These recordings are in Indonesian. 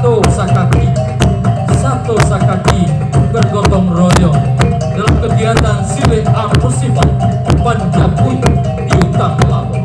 satu sakaki bergotong royong dalam kegiatan Sile Art Festival Panjapuy Piutang Lampung.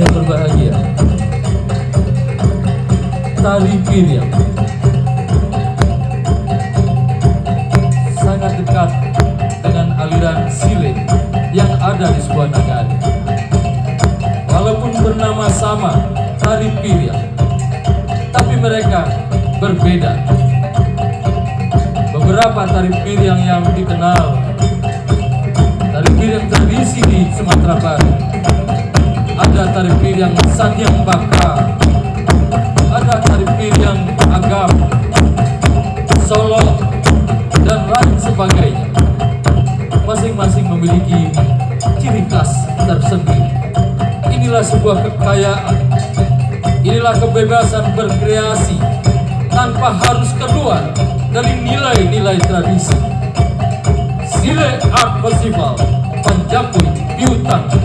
Yang berbahagia, tali piring sangat dekat dengan aliran Sile yang ada di sebuah nagari. Walaupun bernama sama tari piring, tapi mereka berbeda. Beberapa tari piring yang dikenal, tari piring tradisi di Sumatera Barat. Ada tari piring Sanjang Baka, ada tari piring Agam, Solo, dan lain sebagainya. Masing-masing memiliki ciri khas tersendiri. Inilah sebuah kekayaan, inilah kebebasan berkreasi tanpa harus keluar dari nilai-nilai tradisi. Sile Art Festival Panjapuy Piutang